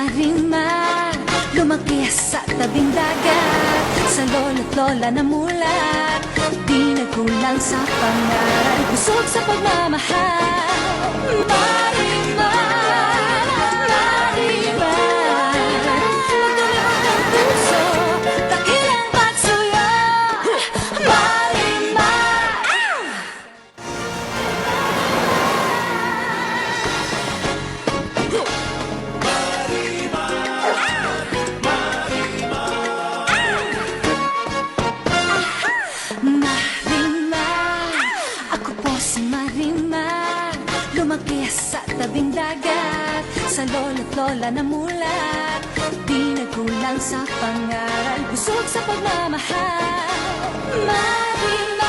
Marimar, lumaki sa tabing dagat, sa lolo't lola na mulat, di nagkulang sa pangaral, busog sa pagmamahal. Marimar, Marimar, magdulibog ang puso, dakilang patsuyo. Marimar. Marimar, ako po si Marimar, lumaki sa tabing dagat, sa lolo't lola na mulat, di nagkulang sa pangaral, busog sa pagmamahal. Marimar.